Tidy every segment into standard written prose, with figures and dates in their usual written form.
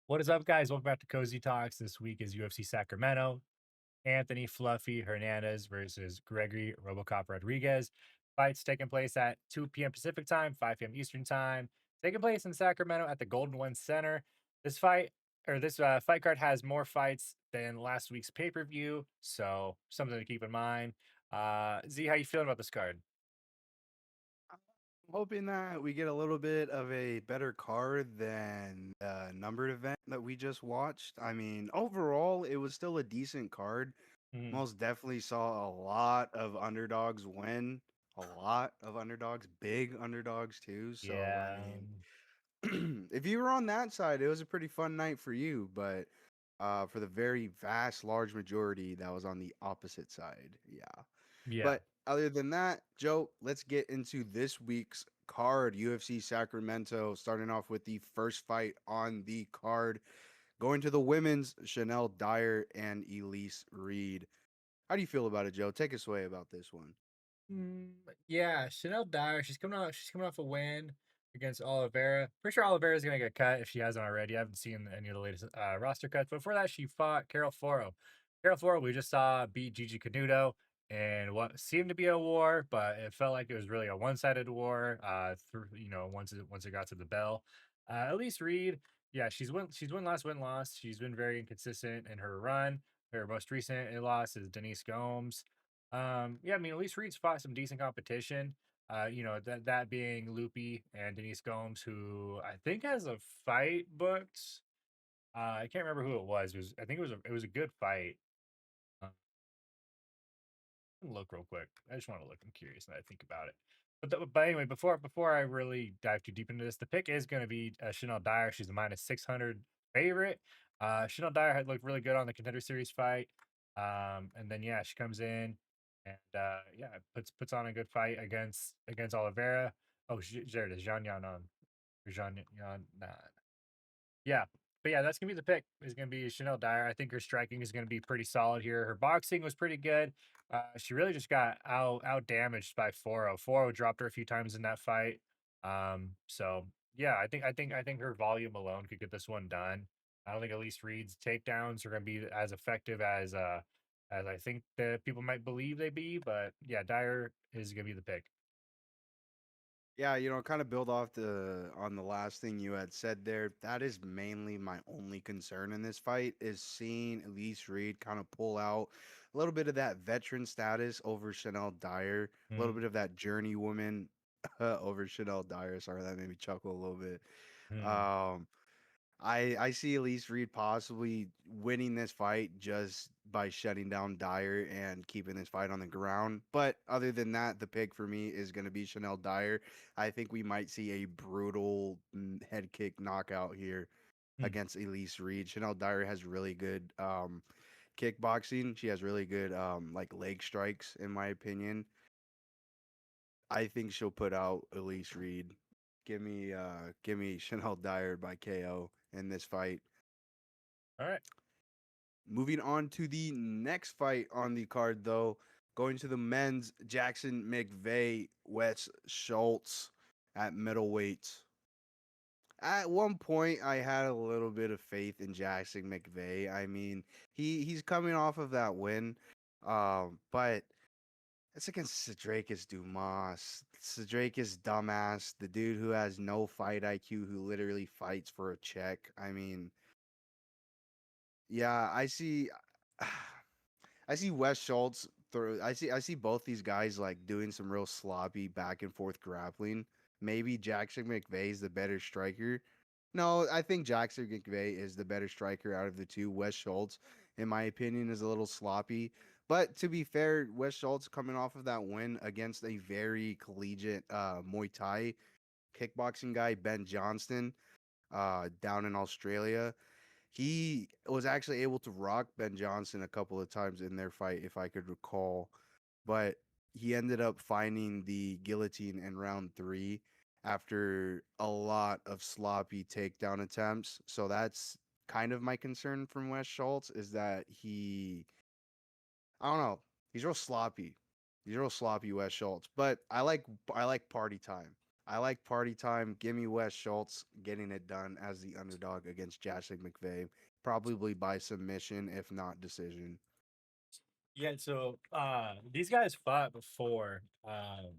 What is up, guys? Welcome back to Cozy Talks. This week is UFC Sacramento. Anthony Fluffy Hernandez versus Gregory Robocop Rodrigues. Fights taking place at 2 p.m. Pacific time, 5 p.m. Eastern time. Taking place in Sacramento at the Golden One Center. This fight card has more fights than last week's pay per view, so something to keep in mind. Z, how you feeling about this card? Hoping that we get a little bit of a better card than the numbered event that we just watched. I mean, overall, it was still a decent card. Mhm. Most definitely saw a lot of underdogs win, a lot of underdogs, big underdogs too. So, I Yeah, mean, if you were on that side, it was a pretty fun night for you. But for the very vast, large majority that was on the opposite side, yeah. yeah. But other than that, Joe, let's get into this week's card. UFC Sacramento, starting off with the first fight on the card, going to the women's Chanel Dyer and Elise Reed. How do you feel about it, Joe? Take us away about this one. Mm, yeah, Chanel Dyer. She's coming off a win against Oliveira. Pretty sure Oliveira's gonna get cut if she hasn't already. I haven't seen any of the latest roster cuts. But before that, she fought Carol Foro. Carol Foro, we just saw beat Gigi Canuto in what seemed to be a war, but it felt like it was really a one-sided war. Through once it got to the bell. Elise Reed, yeah, she's win loss. She's been very inconsistent in her run. Her most recent loss is Denise Gomes. Yeah, I mean, at least Reed's fought some decent competition. That being Loopy and Denise Gomes, who I think has a fight booked. I can't remember who it was. I think it was a good fight. Uh, Let me look real quick. I just want to look. I'm curious now I think about it. But anyway, before I really dive too deep into this, the pick is going to be Chanel Dyer. She's a minus 600 favorite. Chanel Dyer had looked really good on the Contender Series fight. And then yeah, she comes in and yeah, puts on a good fight against Oliveira. Oh, there it is, Jean Yanon. Jean Yan. Yeah. But yeah, that's gonna be the pick. Is gonna be Chanel Dyer. I think her striking is gonna be pretty solid here. Her boxing was pretty good. She really just got out damaged by Foro. Foro dropped her a few times in that fight. So yeah, I think her volume alone could get this one done. I don't think Elise Reed's takedowns are gonna be as effective as I think that people might believe they be. But yeah, Dyer is gonna be the pick. Yeah, kind of build off the on the last thing you had said there. That is mainly my only concern in this fight is seeing Elise Reed kind of pull out a little bit of that veteran status over Chanel Dyer, a little bit of that journey woman over Chanel Dyer. Sorry, that made me chuckle a little bit. Mm-hmm. Um, I see Elise Reed possibly winning this fight just by shutting down Dyer and keeping this fight on the ground. But other than that, the pick for me is going to be Chanel Dyer. I think we might see a brutal head kick knockout here against Elise Reed. Chanel Dyer has really good kickboxing. She has really good like leg strikes, in my opinion. I think she'll put out Elise Reed. Give me Chanel Dyer by KO in this fight. All right. Moving on to the next fight on the card, though, going to the men's Jackson McVeigh, Wes Schultz at middleweight. At one point, I had a little bit of faith in Jackson McVeigh. I mean, he's coming off of that win, but it's against Cedricus Dumas. Cedricus dumbass, the dude who has no fight IQ, who literally fights for a check. I mean, yeah, I see. I see Wes Schultz throw. I see both these guys like doing some real sloppy back and forth grappling. Maybe Jackson McVeigh is the better striker. No, I think Jackson McVeigh is the better striker out of the two. Wes Schultz, in my opinion, is a little sloppy. But to be fair, Wes Schultz coming off of that win against a very collegiate Muay Thai kickboxing guy, Ben Johnston, down in Australia. He was actually able to rock Ben Johnson a couple of times in their fight, if I could recall. But he ended up finding the guillotine in round three after a lot of sloppy takedown attempts. So that's kind of my concern from Wes Schultz is that I don't know, he's real sloppy. He's real sloppy, Wes Schultz. But I like party time. I like party time. Give me Wes Schultz getting it done as the underdog against Jacek McVeigh, probably by submission, if not decision. Yeah, so these guys fought before.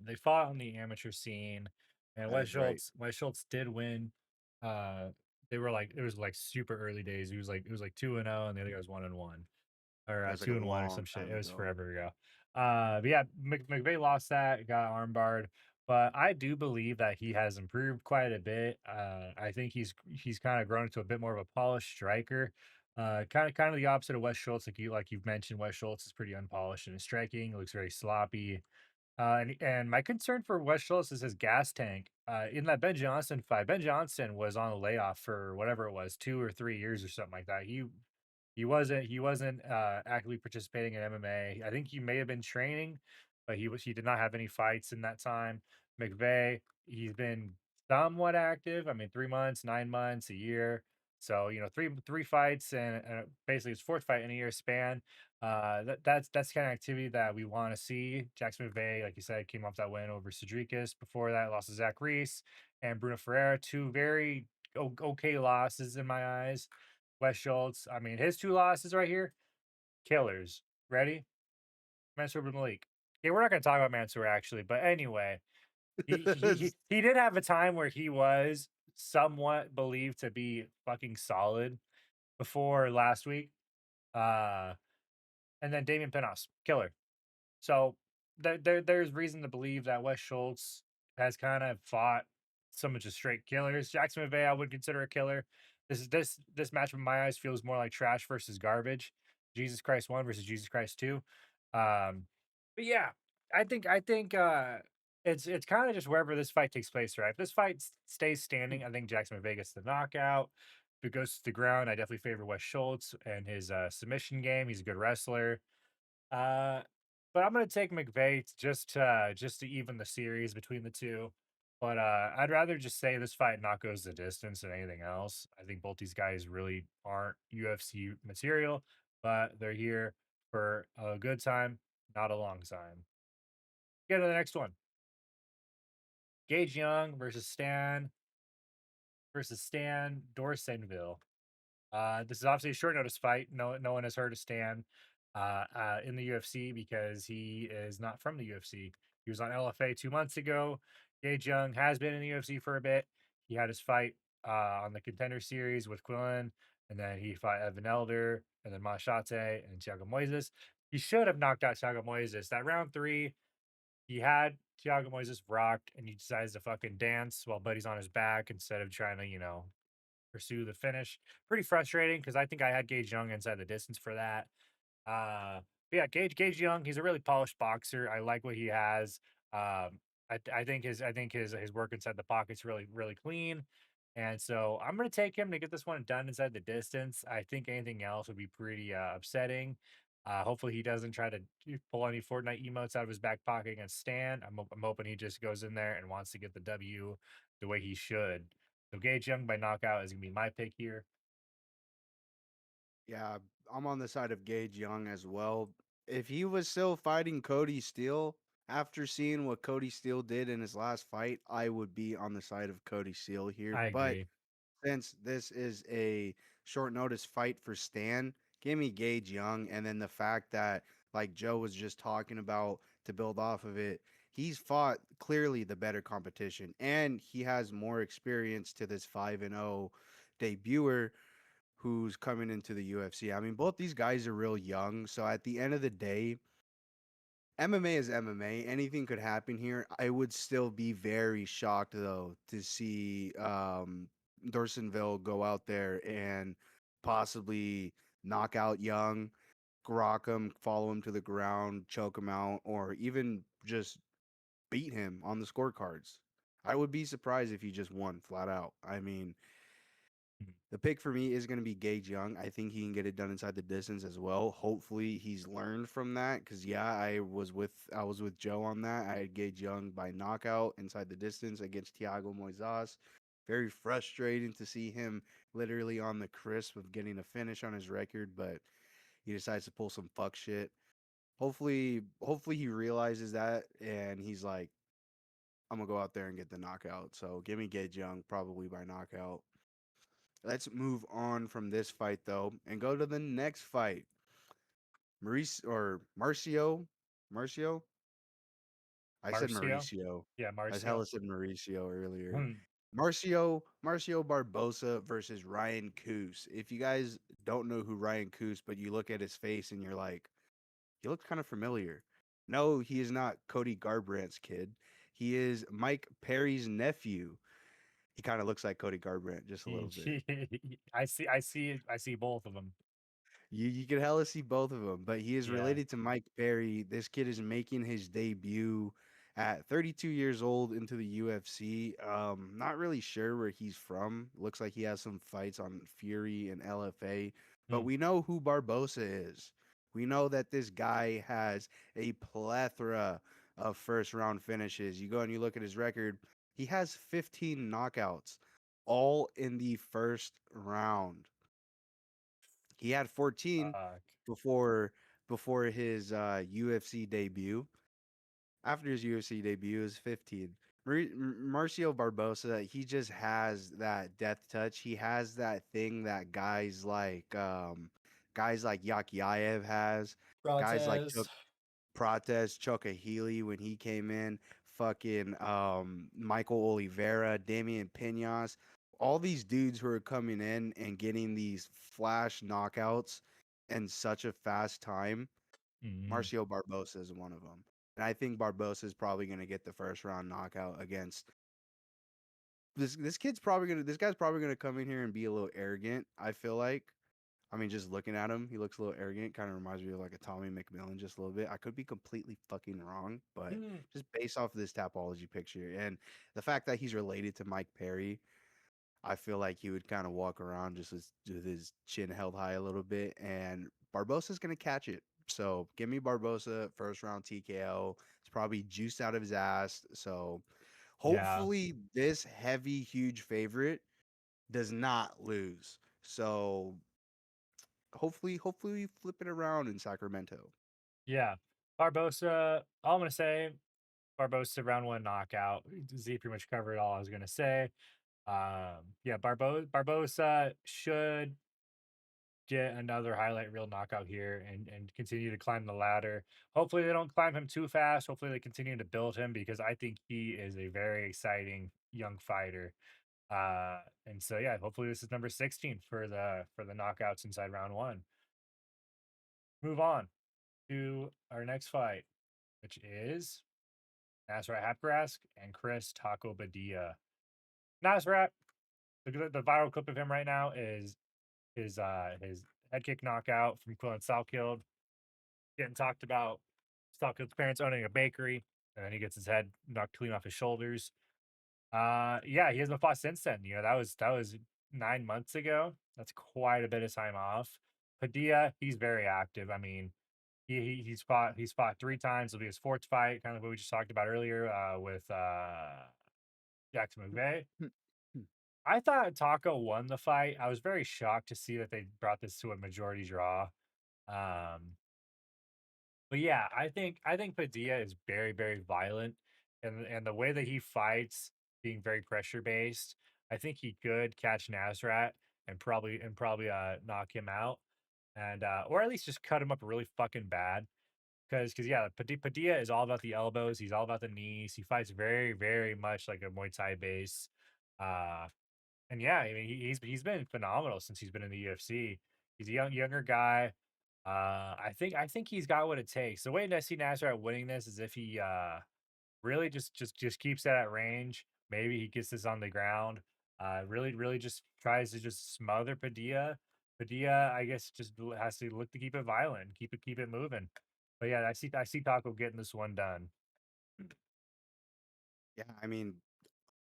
They fought on the amateur scene, and That is right. Wes Schultz did win. Uh they were like it was like super early days. It was like 2-0 and the other guy was 1-1 or That's like a 2-1 or some long shit. time It was ago. forever ago. But yeah, McVeigh lost that, got armbarred. But I do believe that he has improved quite a bit. I think he's kind of grown into a bit more of a polished striker. Kind of the opposite of Wes Schultz, like you've mentioned. Wes Schultz is pretty unpolished in his striking. Looks very sloppy. And my concern for Wes Schultz is his gas tank. In that Ben Johnson fight, Ben Johnson was on a layoff for whatever it was, 2 or 3 years or something like that. He wasn't actively participating in MMA. I think he may have been training, but he did not have any fights in that time. McVeigh, he's been somewhat active. I mean, 3 months, 9 months, a year. So three fights and basically his fourth fight in a year span. That's kind of activity that we want to see. Jackson McVeigh, like you said, came off that win over Rodrigues. Before that, lost to Zach Reese and Bruno Ferreira, two very okay losses in my eyes. Wes Schultz, I mean, his two losses right here, killers. Ready? Mansour bin Malik. Yeah, we're not going to talk about Mansour actually, but anyway, he did have a time where he was somewhat believed to be fucking solid before last week. Uh, and then Damian Pinos, killer. So there's reason to believe that Wes Schultz has kind of fought some of just straight killers. Jackson McVeigh, I would consider a killer. This matchup in my eyes feels more like trash versus garbage. Jesus Christ 1 versus Jesus Christ 2. But yeah, I think it's kind of just wherever this fight takes place, right? If this fight stays standing, I think Jackson McVeigh gets the knockout. If it goes to the ground, I definitely favor Wes Schultz and his submission game. He's a good wrestler. Uh, but I'm gonna take McVeigh just to even the series between the two. But I'd rather just say this fight not goes the distance than anything else. I think both these guys really aren't UFC material, but they're here for a good time, not a long time. Get to the next one. Gage Young versus Stan Dorsenville. This is obviously a short notice fight. No one has heard of Stan in the UFC because he is not from the UFC. He was on LFA 2 months ago. Gage Young has been in the UFC for a bit. He had his fight on the Contender Series with Quillen, and then he fought Evan Elder, and then Machate and Thiago Moises. He should have knocked out Thiago Moises. That round three, he had Thiago Moises rocked, and he decides to fucking dance while Buddy's on his back instead of trying to, pursue the finish. Pretty frustrating because I think I had Gage Young inside the distance for that. But yeah, Gage Young, he's a really polished boxer. I like what he has. I think his work inside the pocket's really clean. And so I'm gonna take him to get this one done inside the distance. I think anything else would be pretty upsetting. Hopefully he doesn't try to pull any Fortnite emotes out of his back pocket against Stan. I'm hoping he just goes in there and wants to get the W the way he should. So Gage Young by knockout is gonna be my pick here. Yeah, I'm on the side of Gage Young as well. If he was still fighting Cody Steele after seeing what Cody Steele did in his last fight, I would be on the side of Cody Steele here. I But agree. since this is a short notice fight for Stan, give me Gage Young. And then the fact that, like Joe was just talking about, to build off of it, he's fought clearly the better competition and he has more experience to this 5-0 debuter who's coming into the UFC. I mean, both these guys are real young. So at the end of the day, MMA is MMA. Anything could happen here. I would still be very shocked though to see Dorsonville go out there and possibly knock out Young, rock him, follow him to the ground, choke him out, or even just beat him on the scorecards. I would be surprised if he just won flat out. I mean, Mhm. the pick for me is going to be Gage Young. I think he can get it done inside the distance as well. Hopefully, he's learned from that because yeah, I was with Joe on that. I had Gage Young by knockout inside the distance against Thiago Moises. Very frustrating to see him literally on the crisp of getting a finish on his record, but he decides to pull some fuck shit. Hopefully he realizes that and he's like, I'm gonna go out there and get the knockout. So give me Gage Young probably by knockout. Let's move on from this fight though and go to the next fight. Maurice or Marcio, Marcio. I said Marcio. Mauricio. Yeah, I Marcio. hella said Mauricio earlier. Hmm. Marcio Barbosa versus Ryan Coos. If you guys don't know who Ryan Coos, but you look at his face and you're like, he looks kind of familiar. No, he is not Cody Garbrandt's kid. He is Mike Perry's nephew. He kind of looks like Cody Garbrandt just a little bit. I see both of them. You can hella see both of them, but he is Yeah. related to Mike Perry. This kid is making his debut at 32 years old into the UFC. Not really sure where he's from. Looks like he has some fights on Fury and LFA, but Hmm. we know who Barbosa is. We know that this guy has a plethora of first round finishes. You go and you look at his record, he has 15 knockouts, all in the first round. He had 14 Fuck. before his UFC debut. After his UFC debut, it was 15. Marcio Barbosa, he just has that death touch. He has that thing that guys like Yakyaev has. Guys like Protez. Prates, Chokahili when he came in, fucking Michael Oliveira, Damian Pinas, all these dudes who are coming in and getting these flash knockouts in such a fast time. Hmm. Marcio Barbosa is one of them. And I think Barbosa is probably going to get the first round knockout against this guy's probably going to come in here and be a little arrogant, I feel like. I mean, just looking at him, he looks a little arrogant. Kind of reminds me of like a Tommy McMillan, just a little bit. I could be completely fucking wrong, but Hmm. just based off of this Tapology picture and the fact that he's related to Mike Perry, I feel like he would kind of walk around just with his chin held high a little bit, and Barbosa's gonna catch it. So give me Barbosa first round TKO. It's probably juiced out of his ass. So Yeah. hopefully this heavy, huge favorite does not lose. So hopefully we flip it around in Sacramento. Yeah. Barbosa. All I'm gonna say, Barbosa round one knockout. Z pretty much covered all I was gonna say. Yeah, Barbosa should get another highlight reel knockout here and continue to climb the ladder. Hopefully they don't climb him too fast. Hopefully they continue to build him because I think he is a very exciting young fighter. And so yeah, hopefully this is number 16 for the knockouts inside round one. Move on to our next fight, which is Nasrat Hapgrask and Chris Taco Badia. Nasrat, the viral clip of him right now is his head kick knockout from Quillen Salkeld, getting talked about. Salkeld's parents owning a bakery, and then he gets his head knocked clean off his shoulders. Yeah, he hasn't fought since then. You know, that was 9 months ago. That's quite a bit of time off. Padilla, he's very active. I mean, he's fought 3 times. It'll be his fourth fight, kind of what we just talked about earlier with Jackson McVeigh. I thought Taco won the fight. I was very shocked to see that they brought this to a majority draw. Um, but yeah, I think Padilla is very, very violent, and the way that he fights, being very pressure based, I think he could catch Nasrat and probably knock him out, and or at least just cut him up really fucking bad. Because yeah, Padilla is all about the elbows. He's all about the knees. He fights very, very much like a Muay Thai base. Uh, and yeah, I mean he's been phenomenal since he's been in the UFC. He's a younger guy. I think he's got what it takes. The way I see Nasrat winning this is if he really just keeps that at range. Maybe he gets this on the ground. Really just tries to just smother Padilla. Padilla, I guess, just has to look to keep it violent, keep it moving. But yeah, I see Taco getting this one done. Yeah, I mean,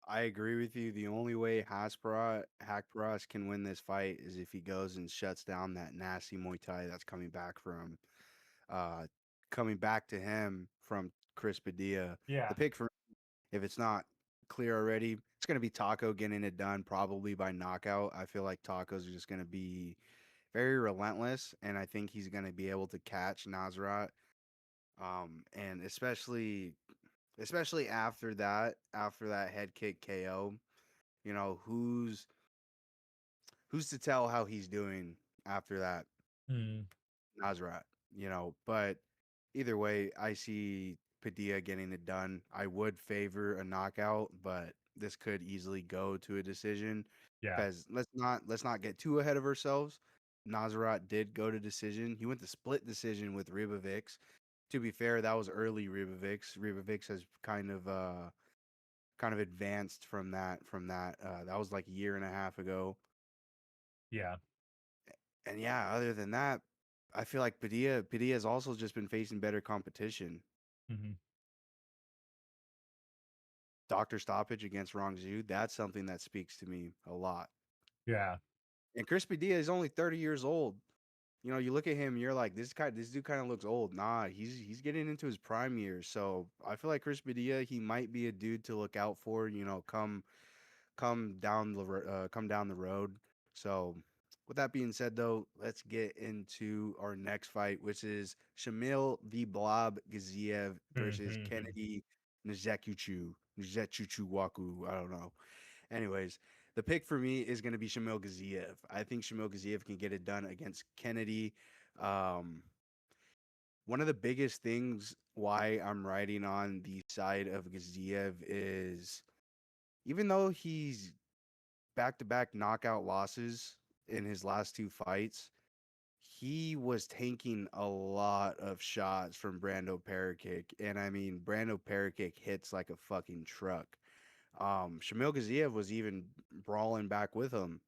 I agree with you. The only way Hakparas can win this fight is if he goes and shuts down that nasty Muay Thai that's uh coming back to him from Chris Padilla. Yeah, The pick for if it's not clear already, it's gonna be Taco getting it done probably by knockout. I feel like Taco's just gonna be very relentless, and I think he's gonna be able to catch Nasrat. And especially after that head kick KO. You know, who's to tell how he's doing after that? Mm, Nasrat, you know, but either way, I see Padilla getting it done. I would favor a knockout, but this could easily go to a decision yeah, because let's not get too ahead of ourselves. Nasrat did go to decision. He went to split decision with Ribavix. To be fair, that was early Ribavix. Ribavix has kind of advanced from that. That was like a year and a half ago. yeah. And yeah, other than that, I feel like Padilla's also just been facing better competition. Hmm. Doctor stoppage against Rongzhu, that's something that speaks to me a lot. Yeah. And Chris Padilla is only 30 years old. You know, you look at him, you're like, this dude kind of looks old. Nah, he's getting into his prime years. So I feel like Chris Padilla, he might be a dude to look out for. You know, come down the road. So, with that being said, though, let's get into our next fight, which is Shamil the Blob Gaziev versus Hmm. Kennedy Nzechukwu Waku. I don't know. Anyways, the pick for me is going to be Shamil Gaziev. I think Shamil Gaziev can get it done against Kennedy. Um, One of the biggest things why I'm riding on the side of Gaziev is even though he's back-to-back knockout losses in his last two fights, he was tanking a lot of shots from Brando Parakick. And I mean, Brando Parakick hits like a fucking truck. Shamil Gaziev was even brawling back with him.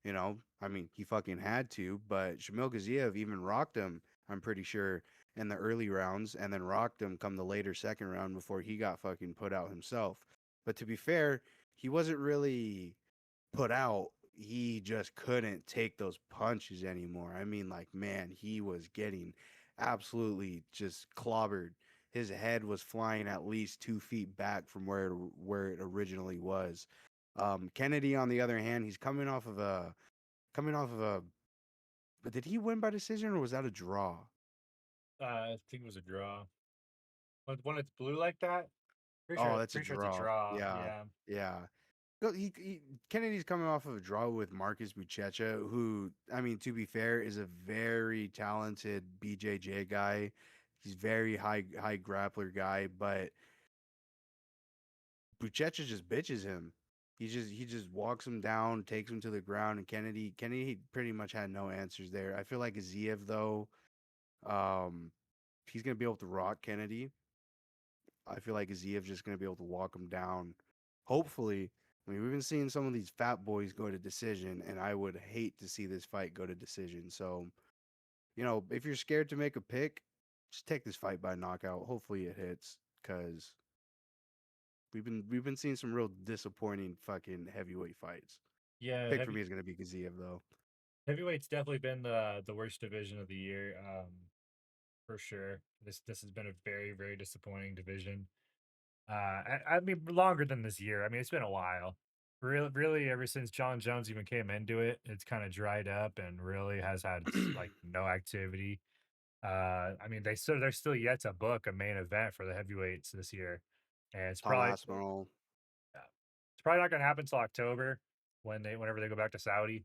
You know, I mean, he fucking had to, but Shamil Gaziev even rocked him, I'm pretty sure, in the early rounds, and then rocked him come the later second round before he got fucking put out himself. But to be fair, he wasn't really put out, he just couldn't take those punches anymore. I mean, like, man, he was getting absolutely just clobbered. His head was flying at least 2 feet back from where it originally was. Kennedy, on the other hand, he's coming off of a. But did he win by decision or was that a draw? I think it was a draw. When it's blue like that, Oh, that's a pretty sure it's a draw. draw. Yeah, Yeah. yeah. No, Kennedy's coming off of a draw with Marcus Buchecha, who, I mean, to be fair, is a very talented BJJ guy. He's very high grappler guy, but Buchecha just bitches him. He just walks him down, takes him to the ground, and Kennedy pretty much had no answers there. I feel like Aziev though, um, he's gonna be able to rock Kennedy. I feel like Aziev's just gonna be able to walk him down. Hopefully, I mean we've been seeing some of these fat boys go to decision, and I would hate to see this fight go to decision. So, you know, if you're scared to make a pick, just take this fight by knockout. Hopefully it hits, because we've been seeing some real disappointing fucking heavyweight fights. Yeah, Pick for me is gonna be Gaziev though. heavyweight's definitely been the worst division of the year, for sure. This has been a very, very disappointing division. I mean, longer than this year. I mean, it's been a while. Really, ever since John Jones even came into it, it's kind of dried up and really has had like no activity. I mean, they're still yet to book a main event for the heavyweights this year, and Tom Aspinall. it's probably not going to happen until October whenever they go back to Saudi.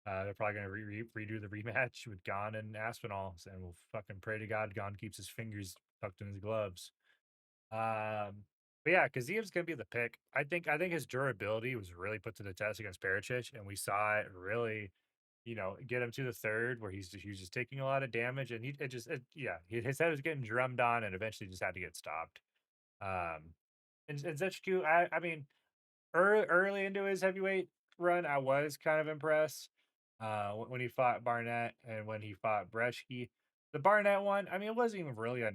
They're probably going to redo the rematch with Gon and Aspinall, and we'll fucking pray to God Gon keeps his fingers tucked in his gloves. But yeah, Kaziev's gonna be the pick. I think his durability was really put to the test against Perisic, and we saw it really, get him to the third where he was just taking a lot of damage, and yeah, his head was getting drummed on, and eventually just had to get stopped. Um, and Zechku, I mean, early into his heavyweight run, I was kind of impressed. When he fought Barnett and when he fought Breshke. The Barnett one, I mean, it wasn't even really a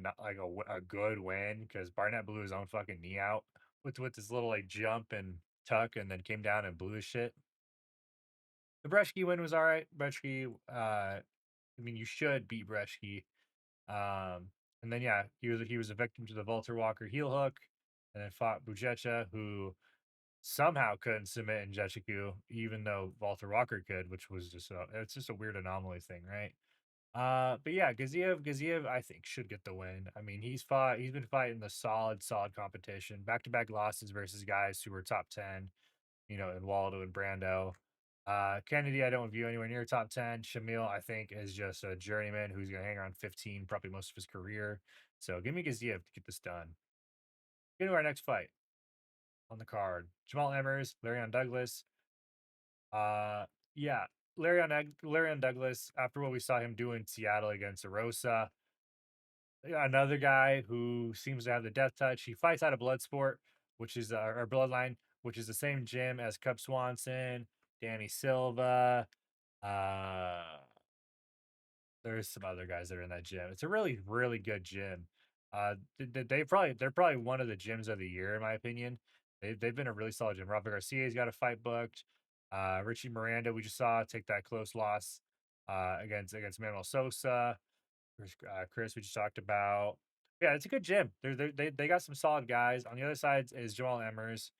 good win because Barnett blew his own fucking knee out with this little like jump and tuck, and then came down and blew his shit. The Breshke win was all right. Breshke, I mean, you should beat Breshke. And then yeah, he was a victim to the Volter Walker heel hook, and then fought Buchecha, who somehow couldn't submit in Njechiku, even though Walter Walker could, which was it's just a weird anomaly thing, right? But yeah, Gaziev, I think should get the win. I mean, he's been fighting the solid competition, back to back losses versus guys who were top 10, and Waldo and Brando. Kennedy, I don't view anywhere near top 10. Shamil, I think, is just a journeyman who's going to hang around 15 probably most of his career. So give me Gaziev to get this done. Get to our next fight on the card. Jamal Emmers, Larion Douglas. Uh, yeah, Larion Douglas, after what we saw him do in Seattle against Arosa, yeah, another guy who seems to have the death touch. He fights out of Bloodsport, which is or Bloodline, which is the same gym as Cub Swanson, Danny Silva. Uh, there's some other guys that are in that gym. It's a really good gym. They're probably one of the gyms of the year in my opinion. They've been a really solid gym. Robert Garcia's got a fight booked. Richie Miranda, we just saw take that close loss against Manuel Sosa. Chris, we just talked about. Yeah, it's a good gym. They got some solid guys. On the other side is Joel Emmers.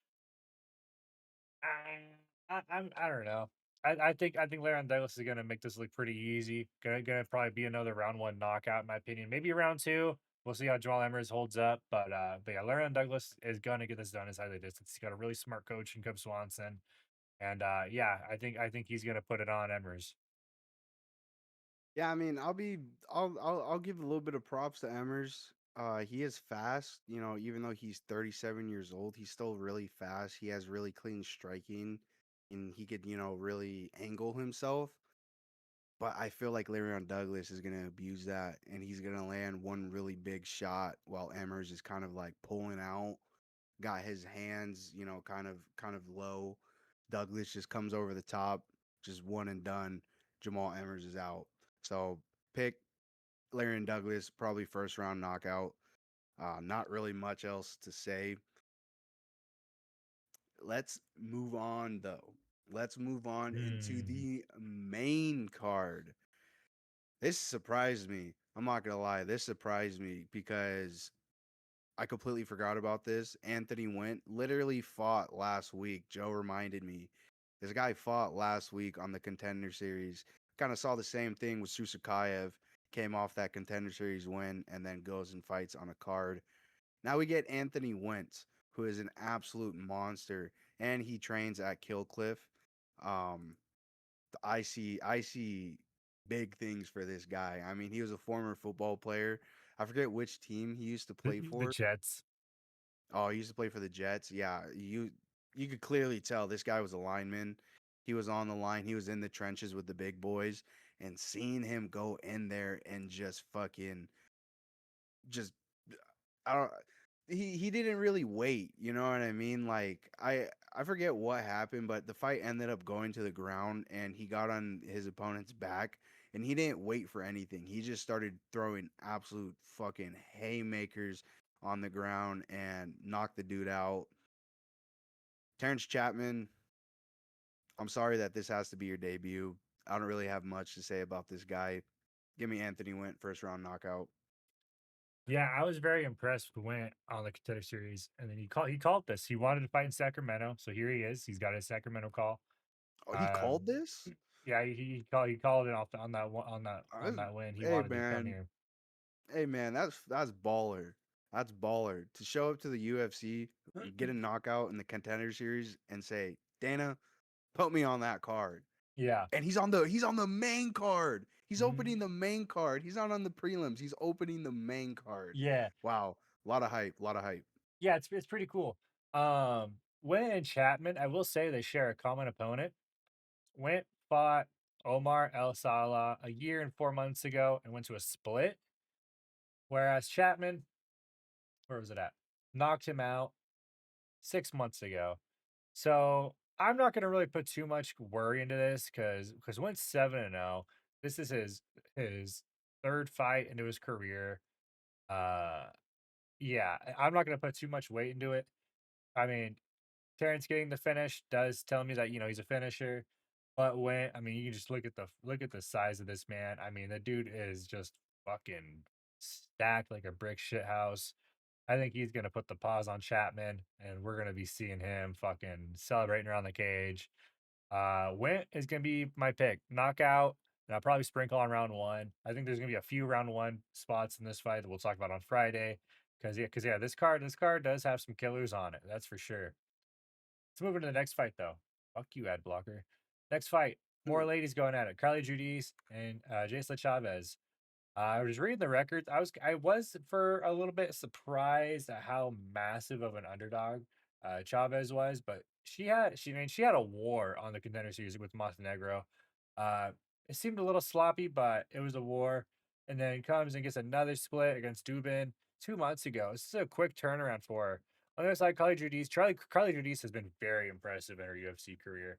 I don't know. I think Leron Douglas is gonna make this look pretty easy. Gonna probably be another round one knockout, in my opinion. Maybe round two. We'll see how Joel Emmers holds up. But yeah, Leron Douglas is gonna get this done inside the distance. He's got a really smart coach in Cub Swanson. And yeah, I think he's gonna put it on Emmers. Yeah, I mean, I'll give a little bit of props to Emmers. He is fast, even though he's 37 years old, he's still really fast. He has really clean striking and he could, really angle himself. But I feel like Le'Veon Douglas is gonna abuse that and he's gonna land one really big shot while Emmers is kind of like pulling out, got his hands, kind of low. Douglas just comes over the top, just one and done. Jamal Emmers is out. So pick Larry and Douglas, probably first round knockout. Not really much else to say. Let's move on though. Let's move on into Hmm. the main card. This surprised me. I'm not gonna lie, this surprised me because I completely forgot about this. Anthony Went literally fought last week. Joe reminded me. This guy fought last week on the Contender Series. Kind of saw the same thing with Susakayev. Came off that Contender Series win and then goes and fights on a card. Now we get Anthony Wentz, who is an absolute monster, and he trains at Killcliff. Um, I see big things for this guy. I mean, he was a former football player. I forget which team he used to play The for. Jets. Oh, he used to play for the Jets. Yeah, you could clearly tell this guy was a lineman. He was on the line. He was in the trenches with the big boys, and seeing him go in there and just fucking just I don't he didn't really wait, you know what I mean? Like I forget what happened, but the fight ended up going to the ground and he got on his opponent's back and he didn't wait for anything. He just started throwing absolute fucking haymakers on the ground and knocked the dude out. Terrence Chapman, I'm sorry that this has to be your debut. I don't really have much to say about this guy. Give me Anthony Went first round knockout. Yeah, I was very impressed with Went on the Contender Series, and then he called this. He wanted to fight in Sacramento, so here he is. He's got his Sacramento call. Oh, he Um, called this? yeah, he called it off on that one on that win. He Hey wanted to come man, here. hey man, that's baller. That's baller. To show up to the UFC, get a knockout in the Contender Series, and say, Dana, put me on that card. Yeah. And he's on the main card. He's Mhm. opening the main card. He's not on the prelims. He's opening the main card. Yeah. Wow, a lot of hype. A lot of hype. Yeah, it's pretty cool. Went and Chapman, I will say they share a common opponent. Went fought Omar El Salah a year and 4 months ago and went to a split, whereas Chapman, where was it at? Knocked him out 6 months ago. So I'm not gonna really put too much worry into this because Wentz 7-0. This is his third fight into his career. Uh yeah, I'm not gonna put too much weight into it. I mean, Terrence getting the finish does tell me that he's a finisher. But when I mean, you can just look at the size of this man. I mean, the dude is just fucking stacked like a brick shit house. I think he's gonna put the paws on Chapman, and we're gonna be seeing him fucking celebrating around the cage. Went is gonna be my pick. Knockout. and I'll probably sprinkle on round one. I think there's gonna be a few round one spots in this fight that we'll talk about on Friday. Because this card does have some killers on it. That's for sure. Let's move into the next fight, though. Fuck you, ad blocker. Next fight, more ladies going at it. Carly Judice and Jason Chavez. I was reading the records. I was for a little bit surprised at how massive of an underdog Chavez was, but she had a war on the contender series with Montenegro. Uh, it seemed a little sloppy, but it was a war. And then comes and gets another split against Dubin 2 months ago. This is a quick turnaround for her. On the other side, Carly Judice has been very impressive in her UFC career.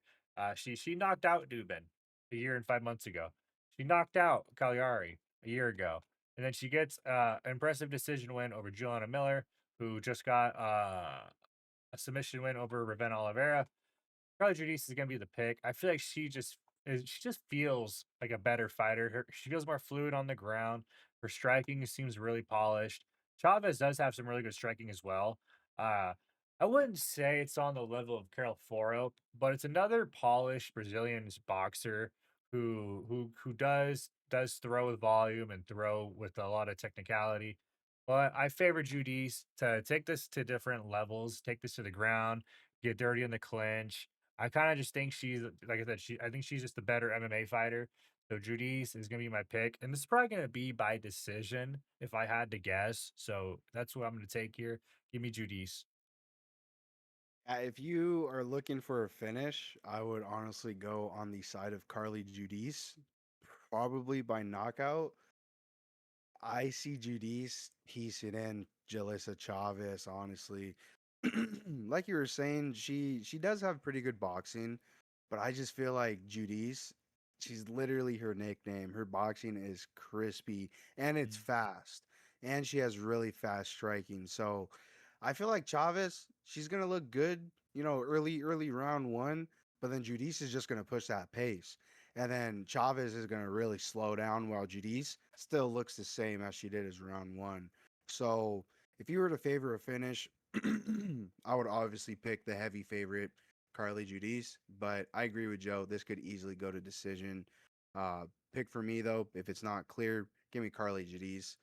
She knocked out Dubin a year and 5 months ago. She knocked out Cagliari a year ago. And then she gets an impressive decision win over Juliana Miller, who just got a submission win over Ravenna Oliveira. Carly Judice is gonna be the pick. I feel like she just feels like a better fighter. She feels more fluid on the ground. Her striking seems really polished. Chavez does have some really good striking as well. Uh, I wouldn't say it's on the level of Carol Foro, but it's another polished Brazilian boxer who does throw with volume and throw with a lot of technicality. But I favor Judice to take this to different levels, take this to the ground, get dirty in the clinch. I kind of just think she's like I said, I think she's just the better MMA fighter. So Judice is gonna be my pick, and this is probably gonna be by decision if I had to guess. So that's what I'm gonna take here. Give me Judice. If you are looking for a finish, I would honestly go on the side of Carly Judice, probably by knockout. I see Judice piecing in Jalissa Chavez, honestly. Like you were saying, she does have pretty good boxing, but I just feel like Judice, she's literally her nickname. Her boxing is crispy and it's Mm, fast. And she has really fast striking. So I feel like Chavez, she's gonna look good, early round one, but then Judice is just gonna push that pace. And then Chavez is going to really slow down while Judice still looks the same as she did as round one. So if you were to favor a finish, I would obviously pick the heavy favorite, Carly Judice. But I agree with Joe. This could easily go to decision. Uh, Pick for me, though, if it's not clear, give me Carly Judice.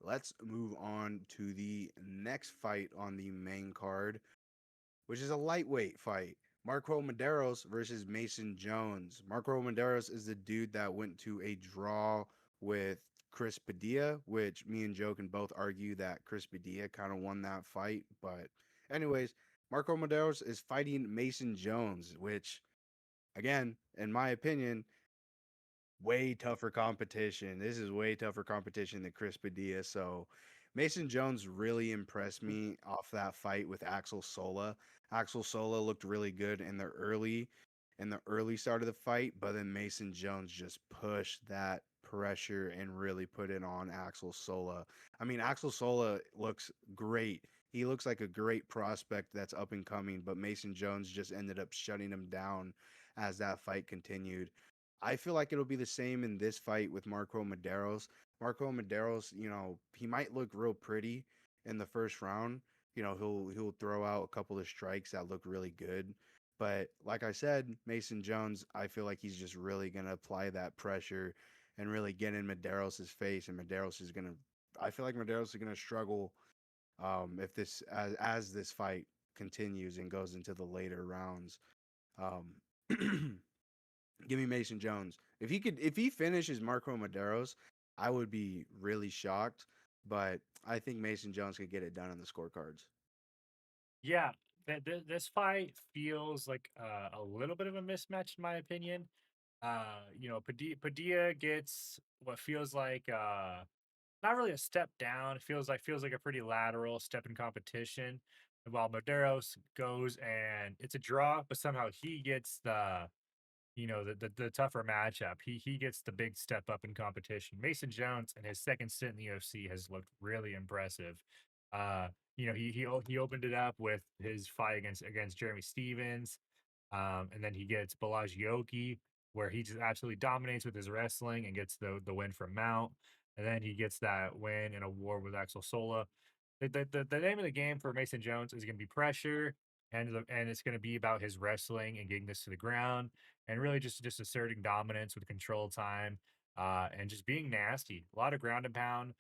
Let's move on to the next fight on the main card, which is a lightweight fight. Marco Maderos versus Mason Jones. Marco Maderos is the dude that went to a draw with Chris Padilla, which me and Joe can both argue that Chris Padilla kind of won that fight. But, anyways, Marco Maderos is fighting Mason Jones, which, again, in my opinion, way tougher competition. This is way tougher competition than Chris Padilla. So Mason Jones really impressed me off that fight with Axel Sola. Axel Sola looked really good in the early start of the fight, but then Mason Jones just pushed that pressure and really put it on Axel Sola. I mean, Axel Sola looks great. He looks like a great prospect that's up and coming, but Mason Jones just ended up shutting him down as that fight continued. I feel like it'll be the same in this fight with Marco Maderos. Marco Maderos, he might look real pretty in the first round. He'll throw out a couple of strikes that look really good. But like I said, Mason Jones, I feel like he's just really gonna apply that pressure and really get in Maderos' face, and Maderos is gonna. I feel like Maderos is gonna struggle if this as this fight continues and goes into the later rounds. Um, Give me Mason Jones. If he finishes Marco Maderos, I would be really shocked. But I think Mason Jones could get it done on the scorecards. Yeah, this fight feels like a little bit of a mismatch in my opinion. Padilla gets what feels like not really a step down. It feels like a pretty lateral step in competition. While Maderos goes and it's a draw, but somehow he gets the tougher matchup. He gets the big step up in competition. Mason Jones in his second stint in the UFC has looked really impressive. Uh, he opened it up with his fight against Jeremy Stevens, and then he gets Balajioki, where he just absolutely dominates with his wrestling and gets the win from Mount, and then he gets that win in a war with Axel Sola. The name of the game for Mason Jones is going to be pressure, and it's going to be about his wrestling and getting this to the ground. and really just asserting dominance with control time, and just being nasty. A lot of ground and pound,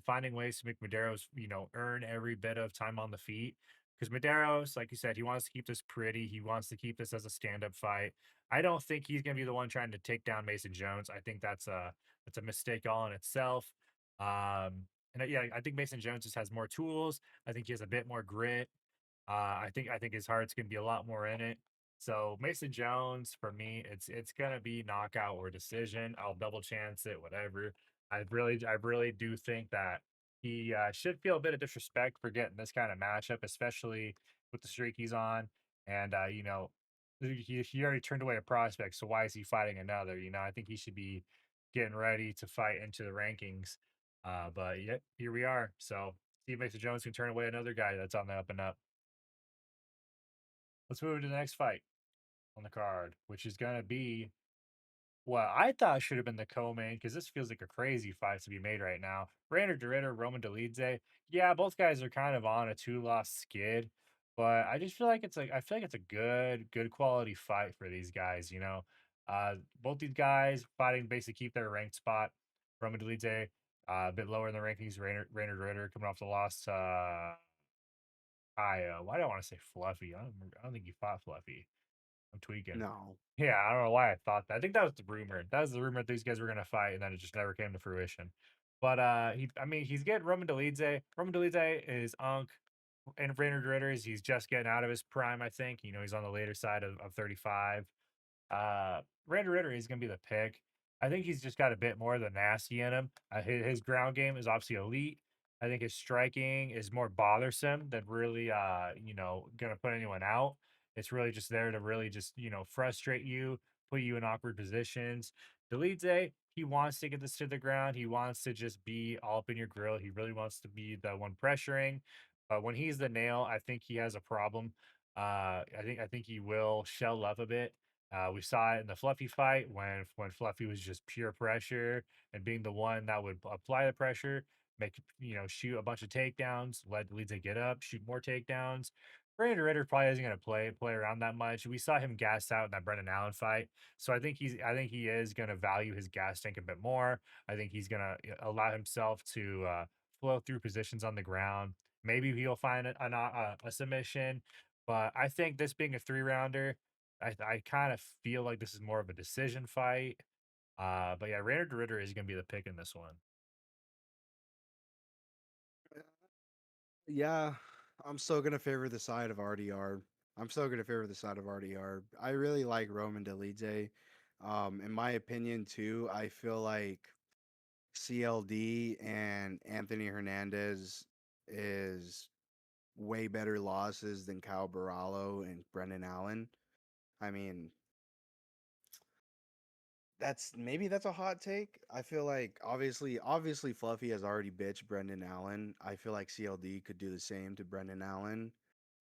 finding ways to make Medeiros, earn every bit of time on the feet. Because Medeiros, like you said, he wants to keep this pretty. He wants to keep this as a stand-up fight. I don't think he's going to be the one trying to take down Mason Jones. I think that's a mistake all in itself. Yeah, I think Mason Jones just has more tools. I think he has a bit more grit. I think his heart's gonna be a lot more in it. So Mason Jones, for me, it's gonna be knockout or decision. I'll double chance it, whatever. I really do think that he should feel a bit of disrespect for getting this kind of matchup, especially with the streak he's on. And he already turned away a prospect, so why is he fighting another? I think he should be getting ready to fight into the rankings. But yep, here we are. So see if Mason Jones can turn away another guy that's on the up and up. Let's move to the next fight on the card, which is going to be what I thought should have been the co-main because this feels like a crazy fight to be made right now. Rainer Ritter, Roman Dolidze. Yeah, both guys are kind of on a two-loss skid, but I feel like it's a good quality fight for these guys. Both these guys fighting basically keep their ranked spot. Roman Dolidze a bit lower in the rankings. Rainer Ritter coming off the loss to why do I want to say Fluffy? I don't think he fought Fluffy. I'm tweaking. No. Yeah, I don't know why I thought that. I think that was the rumor. That was the rumor that these guys were gonna fight, and then it just never came to fruition. But he's getting Roman Dolidze. Roman Dolidze is Unk, and Rainer Ritters. He's just getting out of his prime. I think he's on the later side of 35. Randy Ritter is going to be the pick. I think he's just got a bit more of the nasty in him. His ground game is obviously elite. I think his striking is more bothersome than really, going to put anyone out. It's really just there to really just, frustrate you, put you in awkward positions. Delete, he wants to get this to the ground. He wants to just be all up in your grill. He really wants to be the one pressuring. But when he's the nail, I think he has a problem. I think he will shell up a bit. We saw it in the Fluffy fight when Fluffy was just pure pressure and being the one that would apply the pressure, shoot a bunch of takedowns, let leads to get up, shoot more takedowns. Brandon Ritter probably isn't going to play around that much. We saw him gas out in that Brendan Allen fight, so I think he is going to value his gas tank a bit more. I think he's going to allow himself to flow through positions on the ground. Maybe he'll find a submission, but I think this being a 3 rounder, I kind of feel like this is more of a decision fight. But yeah, Rainer Ritter is going to be the pick in this one. Yeah, I'm still gonna favor the side of RDR. I'm still gonna favor the side of RDR. I really like Roman Dolidze. In my opinion, too, I feel like CLD and Anthony Hernandez is way better losses than Kyle Barallo and Brendan Allen. I mean, that's a hot take. I feel like obviously Fluffy has already bitched Brendan Allen. I feel like CLD could do the same to Brendan Allen.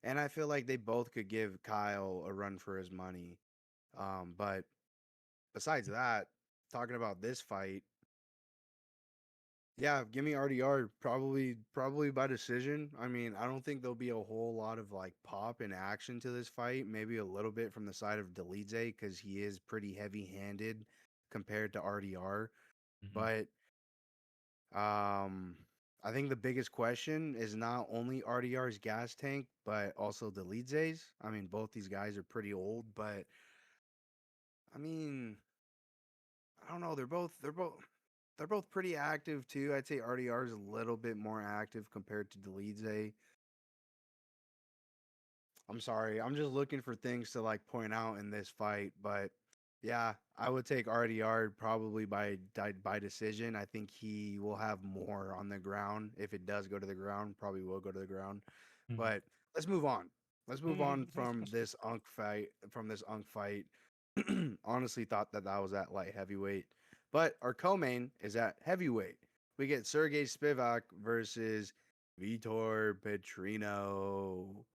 And I feel like they both could give Kyle a run for his money. But besides that, talking about this fight, yeah, give me RDR probably by decision. I mean, I don't think there'll be a whole lot of like pop and action to this fight. Maybe a little bit from the side of Delize because he is pretty heavy-handed compared to RDR. Mhm. But I think the biggest question is not only RDR's gas tank, but also Delize's. I mean, both these guys are pretty old, but I mean, I don't know. They're both pretty active too. I'd say RDR is a little bit more active compared to Delize. I'm sorry. I'm just looking for things to like point out in this fight, but yeah, I would take RDR probably by decision. I think he will have more on the ground if it does go to the ground. Probably will go to the ground. Mhm. But let's move on. Let's move on Mhm. from this Unk fight. From this Unk fight, honestly thought that was at light heavyweight, but our co-main is at heavyweight. We get Sergey Spivak versus Vitor Petrino,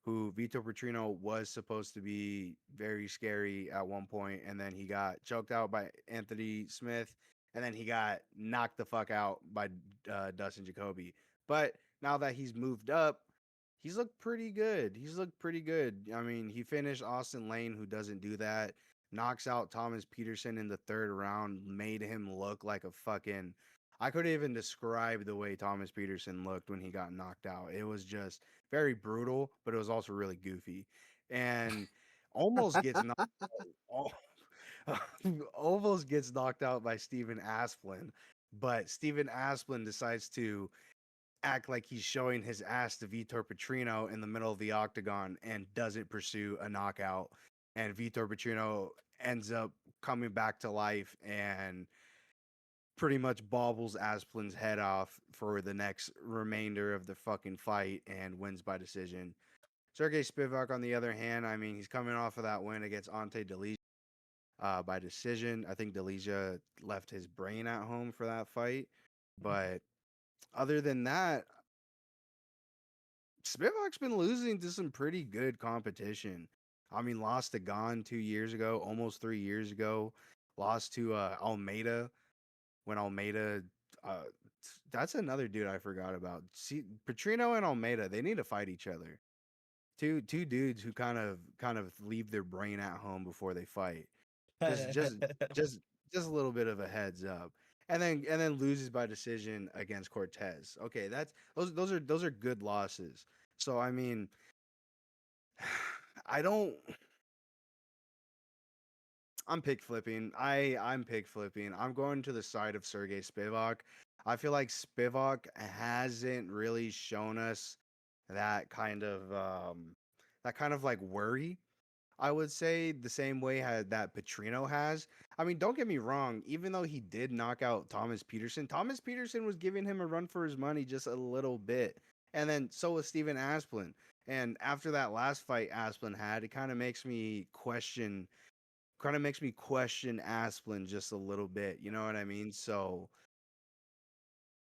who Vitor Petrino was supposed to be very scary at one point, and then he got choked out by Anthony Smith, and then he got knocked the fuck out by Dustin Jacoby. But now that he's moved up, he's looked pretty good. He's looked pretty good. I mean, he finished Austin Lane, who doesn't do that. knocks out Thomas Peterson in the third round, made him look like a fucking. I couldn't even describe the way Thomas Peterson looked when he got knocked out. It was just very brutal, but it was also really goofy. And almost gets knocked out, almost gets knocked out by Steven Asplin, but Steven Asplin decides to act like he's showing his ass to Vitor Petrino in the middle of the octagon and doesn't pursue a knockout. And Vitor Petrino ends up coming back to life and pretty much bobbles Asplin's head off for the next remainder of the fucking fight and wins by decision. Sergey Spivak, on the other hand, I mean, he's coming off of that win against Ante Delija by decision. I think Delija left his brain at home for that fight. But other than that, Spivak's been losing to some pretty good competition. I mean, lost to Gon 2 years ago, almost 3 years ago. Lost to Almeida when Almeida. Uh, that's another dude I forgot about. See, Petrino and Almeida, they need to fight each other. Two dudes who kind of leave their brain at home before they fight. Just just just just a little bit of a heads up. And then loses by decision against Cortez. Okay, that's those are good losses. So I mean, I don't. I'm pick flipping. I'm pick flipping. I'm going to the side of Sergey Spivak. I feel like Spivak hasn't really shown us that kind of like worry. I would say the same way that Petrino has. I mean, don't get me wrong. Even though he did knock out Thomas Peterson was giving him a run for his money just a little bit, and then so was Steven Asplin. And after that last fight Asplin had, it kind of makes me question Asplin just a little bit. You know what I mean? So,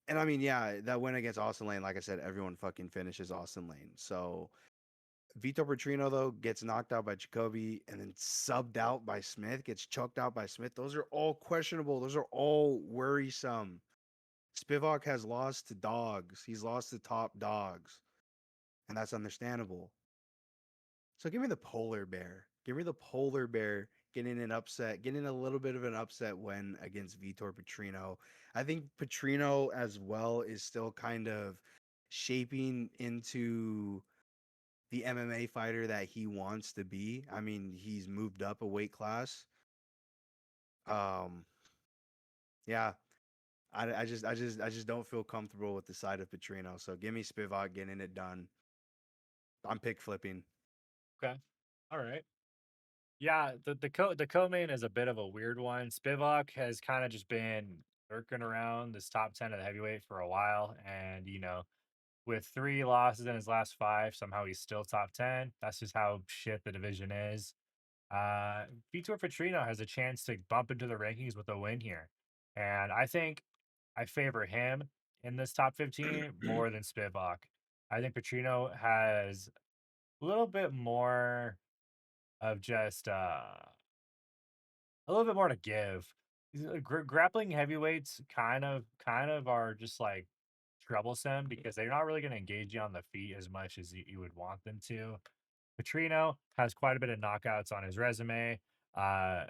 and I mean, yeah, that win against Austin Lane, like I said, everyone fucking finishes Austin Lane. So Vitor Petrino though gets knocked out by Jacoby and then subbed out by Smith, gets choked out by Smith. Those are all questionable. Those are all worrisome. Spivak has lost to dogs. He's lost to top dogs, and that's understandable. So give me the polar bear. Give me the polar bear getting an upset, getting a little bit of an upset win against Vitor Petrino. I think Petrino as well is still kind of shaping into the MMA fighter that he wants to be. I mean, he's moved up a weight class. Um, yeah, I just don't feel comfortable with the side of Petrino. So give me Spivak getting it done. I'm pick flipping. Okay. All right. Yeah, the co-main is a bit of a weird one. Spivak has kind of just been lurking around this top 10 of the heavyweight for a while, and with 3 losses in his last 5, somehow he's still top 10. That's just how shit the division is. Uh, Vitor Petrino has a chance to bump into the rankings with a win here, and I think I favor him in this top 15 more than Spivak. I think Petrino has a little bit more of just a little bit more to give. Grappling heavyweights kind of are just like troublesome because they're not really going to engage you on the feet as much as you would want them to. Petrino has quite a bit of knockouts on his resume. Uh,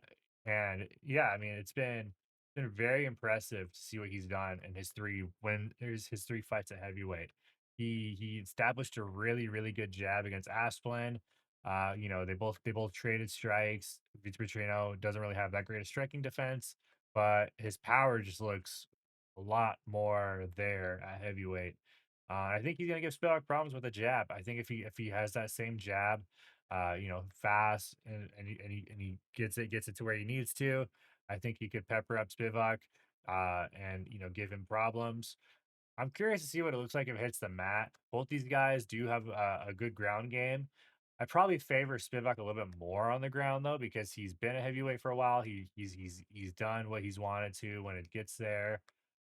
and yeah, I mean, it's been very impressive to see what he's done in his 3 fights at heavyweight. He established a really good jab against Asplin. They both traded strikes. Vitor Petrino doesn't really have that great a striking defense, but his power just looks a lot more there at heavyweight. I think he's gonna give Spivak problems with a jab. I think if he has that same jab, fast and he gets it to where he needs to, I think he could pepper up Spivak, and give him problems. I'm curious to see what it looks like if it hits the mat. Both these guys do have a good ground game. I probably favor Spivak a little bit more on the ground though, because he's been a heavyweight for a while. He's done what he's wanted to when it gets there.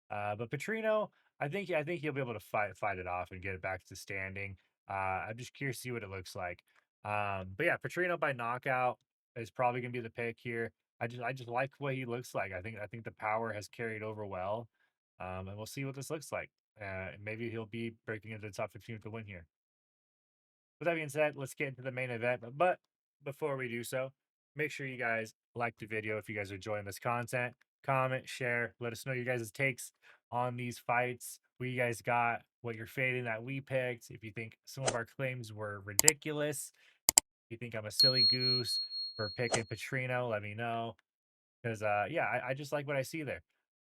But Petrino, I think he'll be able to fight it off and get it back to standing. I'm just curious to see what it looks like. But yeah, Petrino by knockout is probably gonna be the pick here. I just like what he looks like. I think the power has carried over well. And we'll see what this looks like. Maybe he'll be breaking into the top 15 with the win here. With that being said, let's get into the main event. But before we do so, Make sure you guys like the video if you guys are enjoying this content. Comment, share, let us know your guys' takes on these fights. What you guys got, what you're fading that we picked. If you think some of our claims were ridiculous, if you think I'm a silly goose for picking Petrino, let me know. Because yeah, I just like what I see there.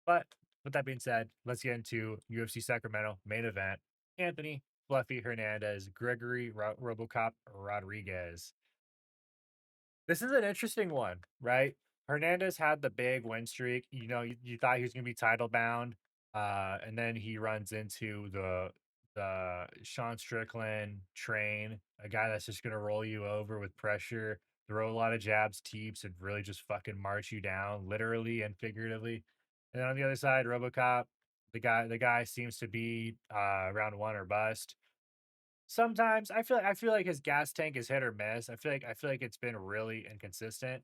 But with that being said, let's get into UFC Sacramento main event. Anthony Fluffy Hernandez, Gregory Robocop Rodriguez. This is an interesting one, right? Hernandez had the big win streak. You thought he was going to be title bound, and then he runs into the Sean Strickland train, a guy that's just going to roll you over with pressure, throw a lot of jabs, teeps, and really just fucking march you down, literally and figuratively. And then on the other side, RoboCop, the guy seems to be round one or bust. Sometimes I feel like his gas tank is hit or miss. I feel like it's been really inconsistent.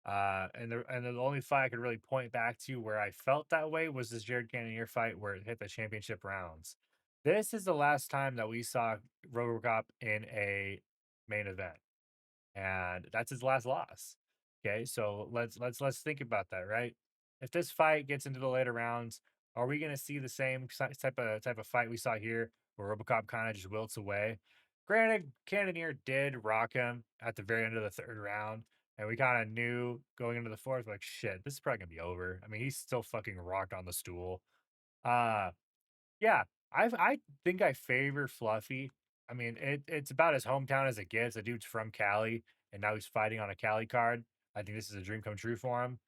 And the only fight I could really point back to where I felt that way was this Jared Cannonier fight where it hit the championship rounds. This is the last time that we saw RoboCop in a main event, and that's his last loss. Okay, so let's think about that, right? If this fight gets into the later rounds, are we going to see the same type of fight we saw here, where RoboCop kind of just wilts away? Granted, Cannonier did rock him at the very end of the third round, and we kind of knew going into the fourth, like shit, this is probably gonna be over. I mean, he's still fucking rocked on the stool. Uh yeah, I think I favor Fluffy. I mean, it's about his hometown as it gets. The dude's from Cali, and now he's fighting on a Cali card. I think this is a dream come true for him.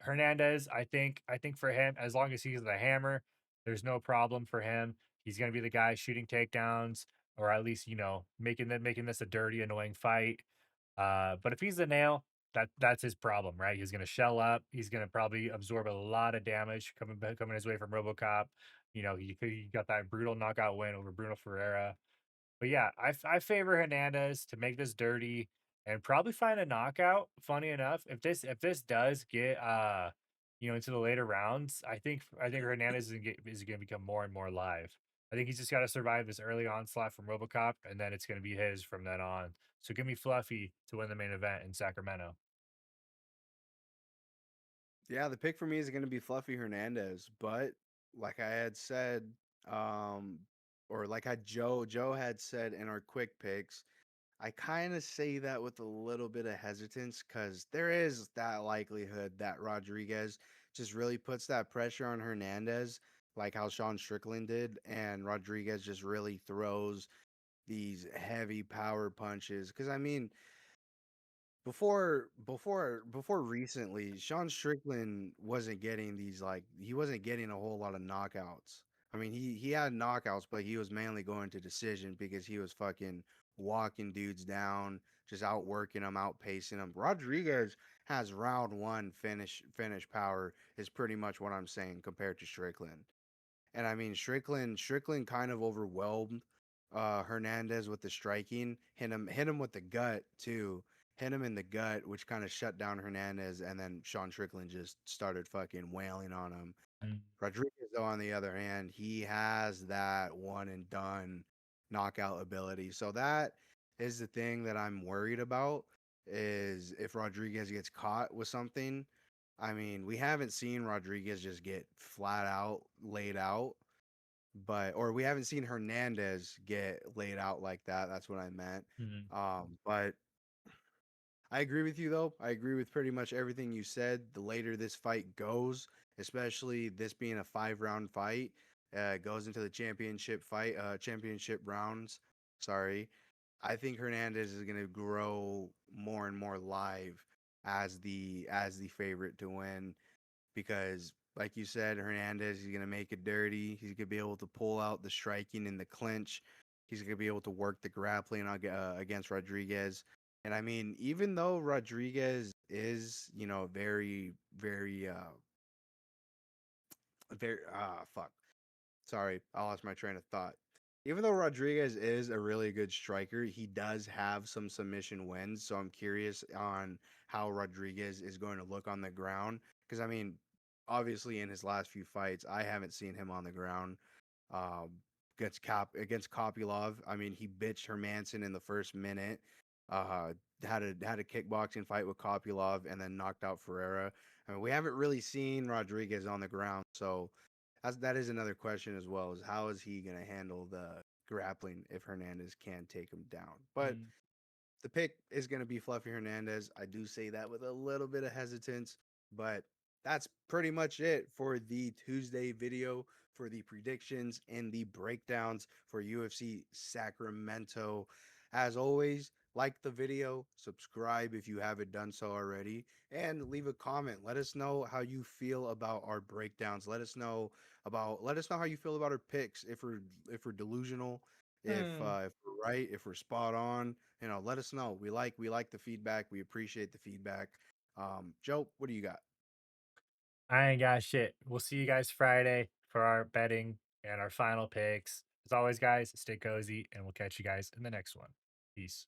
Hernandez, I think for him, as long as he's the hammer, there's no problem for him. He's gonna be the guy shooting takedowns, or at least making this a dirty, annoying fight. But if he's the nail, that's his problem, right? He's gonna shell up. He's gonna probably absorb a lot of damage coming his way from RoboCop. He got that brutal knockout win over Bruno Ferreira. But yeah, I favor Hernandez to make this dirty and probably find a knockout. Funny enough, if this does get into the later rounds, I think Hernandez is gonna become more and more live. I think he's just got to survive this early onslaught from RoboCop, and then it's gonna be his from then on. So give me Fluffy to win the main event in Sacramento. Yeah, the pick for me is going to be Fluffy Hernandez, but like I had said, um, or like I Joe had said in our quick picks, I kind of say that with a little bit of hesitance because there is that likelihood that Rodriguez just really puts that pressure on Hernandez, like how Sean Strickland did, and Rodriguez just really throws these heavy power punches. Because I mean, before recently, Sean Strickland wasn't getting these like he wasn't getting a whole lot of knockouts. I mean, he had knockouts, but he was mainly going to decision because he was fucking walking dudes down, just outworking them, outpacing them. Rodriguez has round one finish power is pretty much what I'm saying compared to Strickland. And I mean Strickland kind of overwhelmed Hernandez with the striking, hit him with the gut too. Hit him in the gut, which kind of shut down Hernandez, and then Sean Strickland just started fucking wailing on him. Mm. Rodriguez, though, on the other hand, he has that one and done knockout ability. So that is the thing that I'm worried about is if Rodriguez gets caught with something. I mean, we haven't seen Rodriguez just get flat out laid out, but or we haven't seen Hernandez get laid out like that. That's what I meant. Mhm. But I agree with you though. I agree with pretty much everything you said. The later this fight goes, especially this being a 5 round fight, goes into the championship rounds. Sorry, I think Hernandez is going to grow more and more live as the favorite to win because, like you said, Hernandez is going to make it dirty. He's going to be able to pull out the striking in the clinch. He's going to be able to work the grappling against Rodriguez. And I mean, even though Rodriguez is, very, fuck. Sorry, I lost my train of thought. Even though Rodriguez is a really good striker, he does have some submission wins. So I'm curious on how Rodriguez is going to look on the ground. Because I mean, obviously in his last few fights, I haven't seen him on the ground. Um, against Kopylov, I mean, he bitched Hermanson in the first minute. had a kickboxing fight with Kopylov and then knocked out Ferreira. I mean, we haven't really seen Rodriguez on the ground, so that is another question as well. Is how is he going to handle the grappling if Hernandez can take him down? But Mm. the pick is going to be Fluffy Hernandez. I do say that with a little bit of hesitance, but that's pretty much it for the Tuesday video for the predictions and the breakdowns for UFC Sacramento. As always, like the video, subscribe if you haven't done so already, and leave a comment. Let us know how you feel about our breakdowns. Let us know how you feel about our picks. If we're delusional, Hmm. if we're right, if we're spot on, let us know. We like the feedback. We appreciate the feedback. Joe, what do you got? I ain't got shit. We'll see you guys Friday for our betting and our final picks. As always, guys, stay cozy, and we'll catch you guys in the next one. Peace.